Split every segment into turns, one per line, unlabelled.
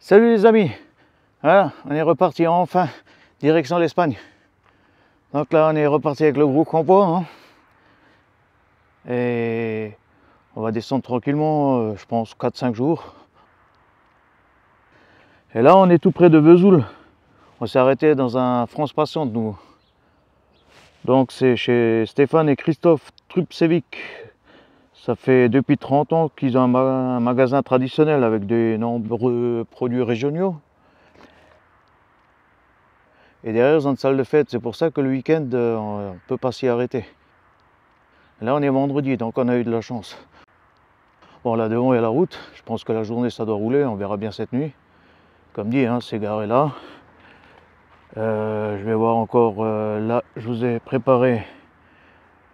Salut les amis, voilà, on est reparti enfin, direction l'Espagne. Donc là on est reparti avec le gros convoi, hein. Et on va descendre tranquillement, je pense 4-5 jours. Et là on est tout près de Vesoul, on s'est arrêté dans un France Patiente nous. Donc c'est chez Stéphane et Christophe Trubcevic. Ça fait depuis 30 ans qu'ils ont un magasin traditionnel avec de nombreux produits régionaux. Et derrière, ils ont une salle de fête. C'est pour ça que le week-end, on ne peut pas s'y arrêter. Là, on est vendredi, donc on a eu de la chance. Bon, là devant, il y a la route. Je pense que la journée, ça doit rouler. On verra bien cette nuit. Comme dit, hein, c'est garé là. Je vais voir encore. Là, je vous ai préparé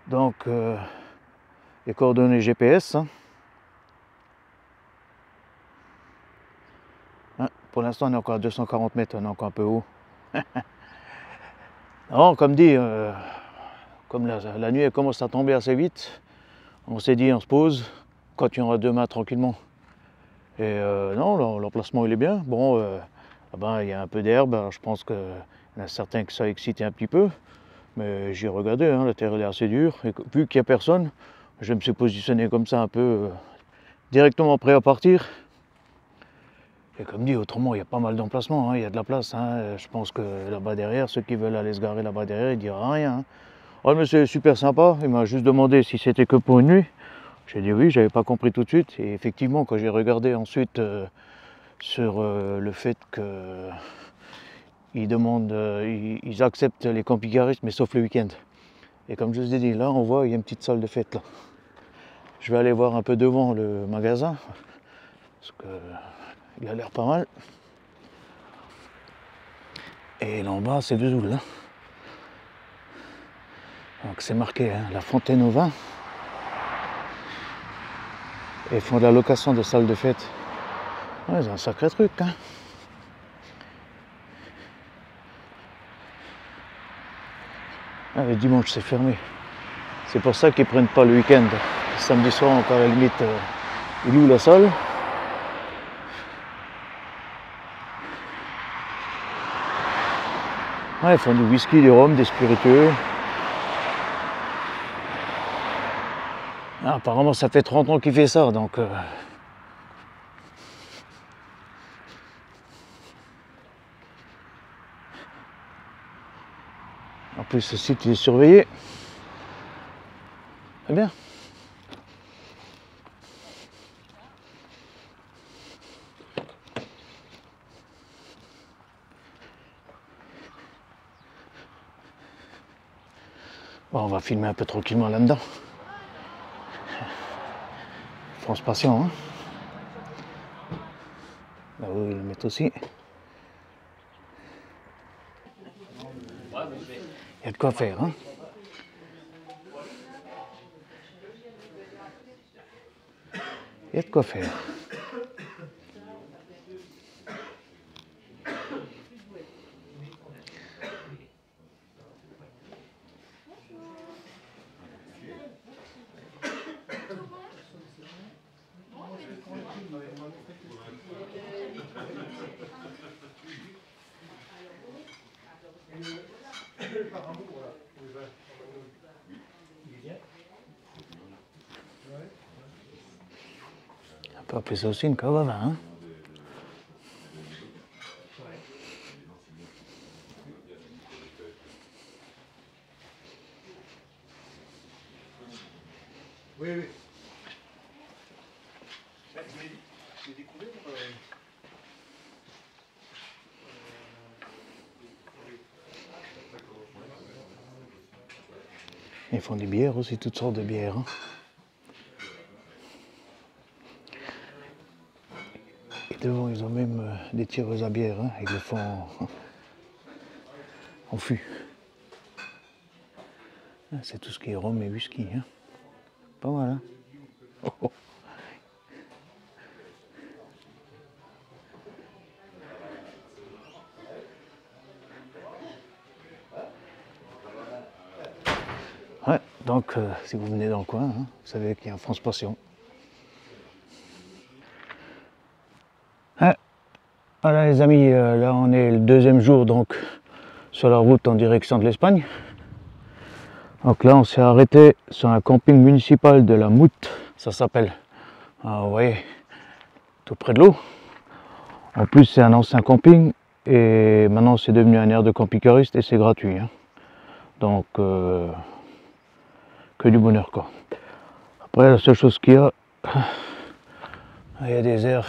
donc les coordonnées GPS. Hein. Pour l'instant, on est encore à 240 mètres. On est encore un peu haut. Non, comme dit, comme la nuit elle commence à tomber assez vite, on s'est dit on se pose, quand il y aura demain tranquillement. Et non, l'emplacement il est bien. Bon, il y a un peu d'herbe, je pense qu'il y en a certains que ça a excité un petit peu, mais j'ai regardé, hein, la terre elle est assez dure, et vu qu'il n'y a personne, je me suis positionné comme ça un peu directement prêt à partir. Et comme dit, autrement, il y a pas mal d'emplacements, hein, il y a de la place. Hein. Je pense que là-bas derrière, ceux qui veulent aller se garer là-bas derrière, ils ne diront rien. Hein. Oh, le monsieur est super sympa, il m'a juste demandé si c'était que pour une nuit. J'ai dit oui, j'avais pas compris tout de suite. Et effectivement, quand j'ai regardé ensuite sur le fait qu'ils demandent, ils acceptent les camping-caristes, mais sauf le week-end. Et comme je vous ai dit, là on voit, il y a une petite salle de fête là. Je vais aller voir un peu devant le magasin, parce qu'il a l'air pas mal. Et là en bas, c'est Vesoul, là. Donc c'est marqué, hein, la Fontaine au vin. Et ils font de la location de salles de fête. Ouais, c'est un sacré truc, hein. Ah, le dimanche c'est fermé. C'est pour ça qu'ils prennent pas le week-end. Le samedi soir encore à la limite, ils louent la salle. Ouais, ils font du whisky, du rhum, des spiritueux. Ah, apparemment ça fait 30 ans qu'il fait ça, donc... En plus ce site il est surveillé. Très bien. Bon, on va filmer un peu tranquillement là-dedans. France Patient, hein. Là où ils le mettent aussi. Il y a de quoi faire, hein. Il y a de quoi faire. On peut appeler ça aussi une cave à vin, hein.
Oui, oui. J'ai découvert...
Ils font des bières aussi, toutes sortes de bières, hein. Et devant, ils ont même des tireuses à bière, hein. Ils le font en fût. Ah, c'est tout ce qui est rhum et whisky, hein. Pas mal, hein. Oh, oh. Ouais, donc si vous venez dans le coin, hein, vous savez qu'il y a un France Passion. Ouais. Voilà les amis, là on est le deuxième jour donc sur la route en direction de l'Espagne. Donc là on s'est arrêté sur un camping municipal de la Moute, ça s'appelle. Vous voyez, tout près de l'eau. En plus c'est un ancien camping et maintenant c'est devenu un aire de camping-cariste et c'est gratuit. Hein. Donc que du bonheur quoi. Après la seule chose qu'il y a, il y a des aires.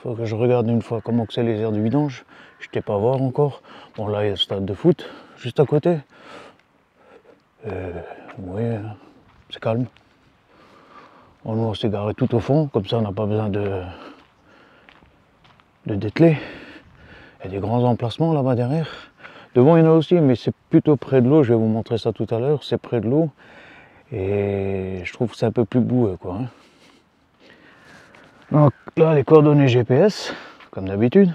Il faut que je regarde une fois comment que c'est les aires du vidange. Je n'étais pas voir encore. Bon là il y a le stade de foot juste à côté. Oui, c'est calme. Bon, nous on s'est garé tout au fond, comme ça on n'a pas besoin de dételer. Il y a des grands emplacements là-bas derrière. Devant il y en a aussi, mais c'est plutôt près de l'eau. Je vais vous montrer ça tout à l'heure. C'est près de l'eau. Et je trouve que c'est un peu plus boueux quoi. Hein. Donc là les coordonnées GPS, comme d'habitude.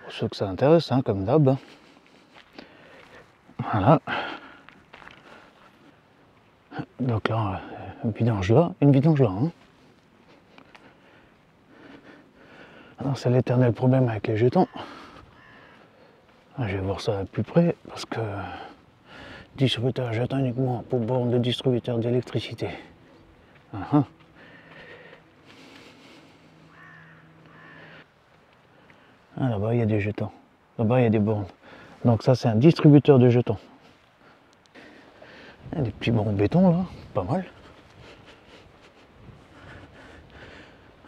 Pour ceux que ça intéresse, hein, comme d'hab. Hein. Voilà. Donc là, une vidange là. Hein. Alors c'est l'éternel problème avec les jetons. Je vais voir ça de plus près parce que distributeur jeton uniquement pour borne de distributeur d'électricité. Là-bas il y a des jetons. Là-bas il y a des bornes. Donc ça c'est un distributeur de jetons. Il y a des petits bords en béton là, pas mal.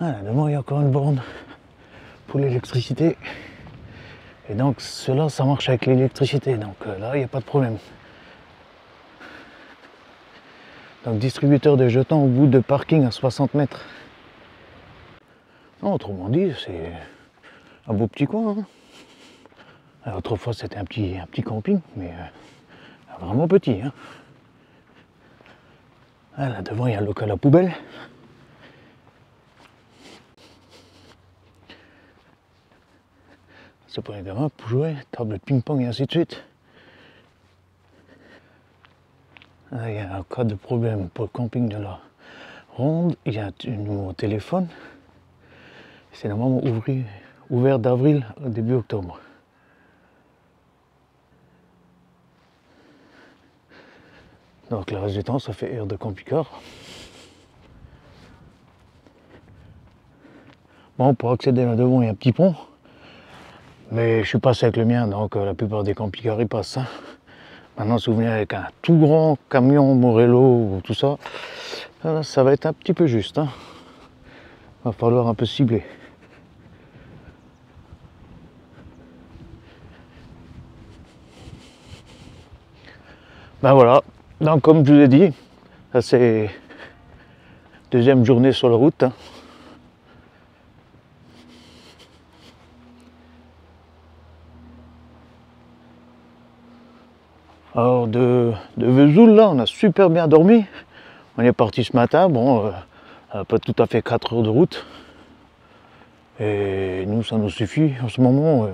Là devant il y a encore une borne pour l'électricité. Et donc cela ça marche avec l'électricité. Donc là il n'y a pas de problème. Donc distributeur de jetons au bout de parking à 60 mètres. Non, autrement dit, c'est un beau petit coin. Hein. Alors, autrefois c'était un petit camping, mais vraiment petit. Hein. Là devant il y a le local à poubelle. C'est pour les gamins pour jouer, table de ping-pong et ainsi de suite. Là, il y a un cas de problème pour le camping de la Ronde. Il y a un numéro de téléphone. C'est normalement ouvert d'avril au début octobre. Donc le reste du temps, ça fait aire de camping-car. Bon, pour accéder là devant, il y a un petit pont. Mais je suis passé avec le mien, donc la plupart des camping-cars y passent. Hein. Maintenant, si vous venez avec un tout grand camion Morello ou tout ça, ça va être un petit peu juste. Hein. Va falloir un peu cibler. Ben voilà, donc comme je vous ai dit, ça c'est deuxième journée sur la route. Hein. Alors de Vesoul là, on a super bien dormi. On est parti ce matin, bon, pas tout à fait 4 heures de route. Et nous, ça nous suffit en ce moment.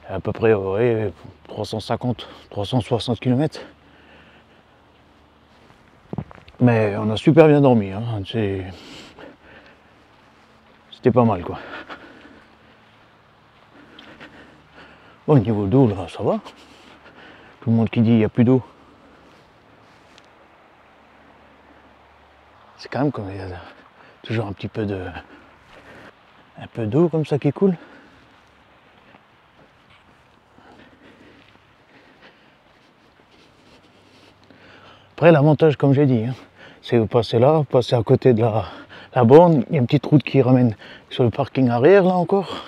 À peu près ouais, 350, 360 km. Mais on a super bien dormi. Hein. C'était pas mal quoi. Bon, au niveau d'eau, là, ça va. Tout le monde qui dit il n'y a plus d'eau. C'est quand même comme il y a toujours un peu d'eau comme ça qui coule. Après l'avantage comme j'ai dit, hein, c'est vous passez là, vous passez à côté de la borne, il y a une petite route qui ramène sur le parking arrière là encore.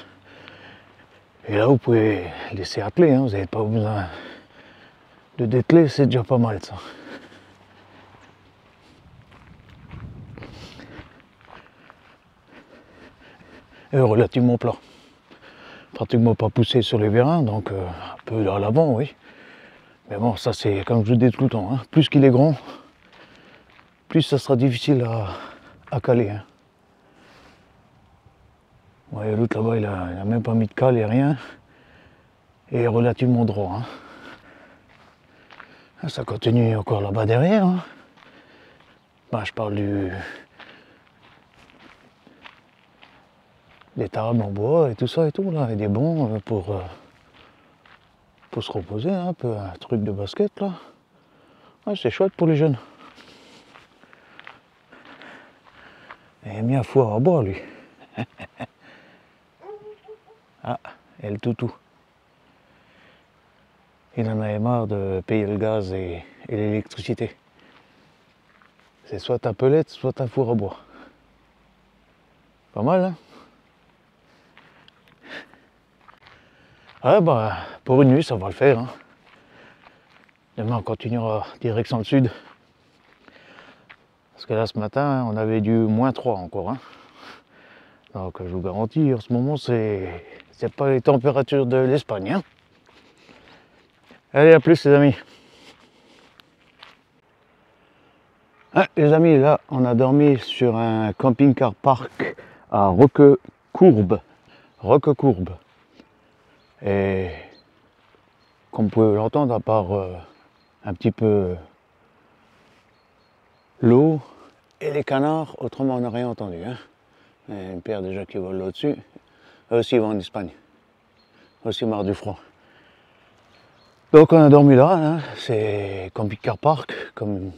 Et là vous pouvez laisser atteler, hein, vous n'avez pas besoin de dételer, c'est déjà pas mal ça. Et relativement plat. Pratiquement pas poussé sur les vérins, donc un peu à l'avant, oui. Mais bon, ça c'est comme je dis tout le temps, hein, plus qu'il est grand, plus ça sera difficile à caler. Hein. Ouais, l'autre là-bas, il a même pas mis de cale et rien. Et est relativement droit. Hein. Ça continue encore là-bas derrière. Hein. Ben, je parle des tables en bois et tout ça et tout, là, et des bancs pour se reposer, hein, un peu un truc de basket, là. Ouais, c'est chouette pour les jeunes. Il a mis un four à bois, lui. Ah, et le toutou. Il en avait marre de payer le gaz et l'électricité. C'est soit ta pelette, soit ta four à bois. Pas mal, hein? Ouais, bah, pour une nuit, ça va le faire, hein. Demain, on continuera direction le sud. Parce que là, ce matin, on avait du -3 encore, hein. Donc, je vous garantis, en ce moment, c'est pas les températures de l'Espagne, hein. Allez, à plus, les amis. Ah, les amis, là, on a dormi sur un camping-car park à Roquecourbe. Roquecourbe. Et comme vous pouvez l'entendre, à part un petit peu l'eau et les canards, autrement on n'a rien entendu, hein. Et une paire déjà qui vole là-dessus. Eux aussi ils vont en Espagne. Eux aussi marre du froid. Donc on a dormi là, hein. C'est camping-car park, comme une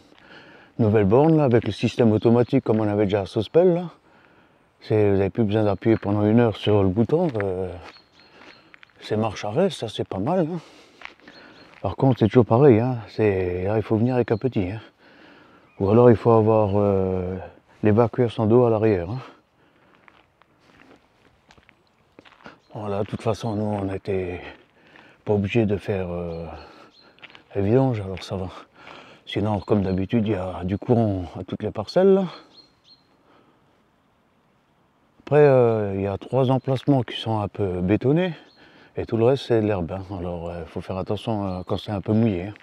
nouvelle borne là, avec le système automatique comme on avait déjà à Sospel là. Vous n'avez plus besoin d'appuyer pendant 1 heure sur le bouton. C'est marche arrêt, ça c'est pas mal, hein. Par contre c'est toujours pareil, hein. Là il faut venir avec un petit, hein. Ou alors il faut avoir les backers sans dos à l'arrière, hein. Voilà, de toute façon nous on n'était pas obligé de faire les vidanges, alors ça va. Sinon comme d'habitude il y a du courant à toutes les parcelles là. Après il y a 3 emplacements qui sont un peu bétonnés et tout le reste c'est de l'herbe, hein. Alors il faut faire attention quand c'est un peu mouillé, hein.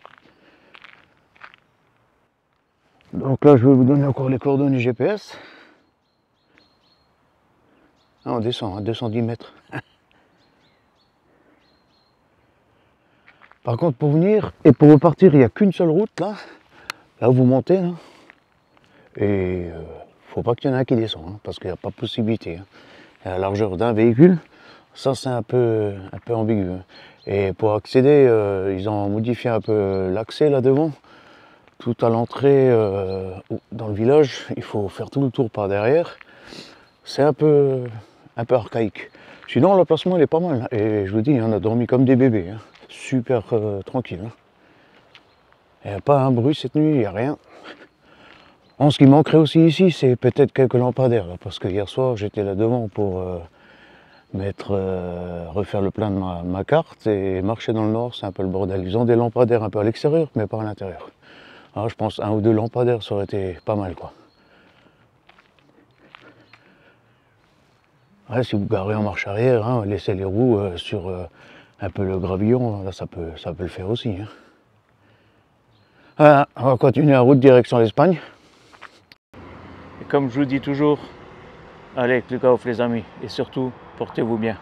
Donc là je vais vous donner encore les coordonnées GPS. Ah, on descend à 210 mètres. Par contre pour venir et pour repartir il n'y a qu'une seule route là. Là où vous montez là. Et faut pas qu'il y en ait un qui descend, hein, parce qu'il n'y a pas possibilité, hein. À la largeur d'un véhicule, ça c'est un peu ambigu, hein. Et pour accéder, ils ont modifié un peu l'accès là devant. Tout à l'entrée dans le village, il faut faire tout le tour par derrière. C'est un peu archaïque. Sinon l'emplacement il est pas mal, hein. Et je vous dis, on a dormi comme des bébés, hein. Super tranquille, hein. Il n'y a pas un bruit cette nuit, il n'y a rien. Ce qui manquerait aussi ici, c'est peut-être quelques lampadaires, là, parce que hier soir j'étais là devant pour refaire le plein de ma carte et marcher dans le nord, c'est un peu le bordel. Ils ont des lampadaires un peu à l'extérieur, mais pas à l'intérieur. Alors je pense 1 ou 2 lampadaires, ça aurait été pas mal, quoi. Ouais, si vous garez en marche arrière, hein, laissez les roues sur un peu le gravillon, là ça peut le faire aussi, hein. Voilà, on va continuer la route direction l'Espagne. Et comme je vous dis toujours, allez, click off les amis, et surtout, portez-vous bien.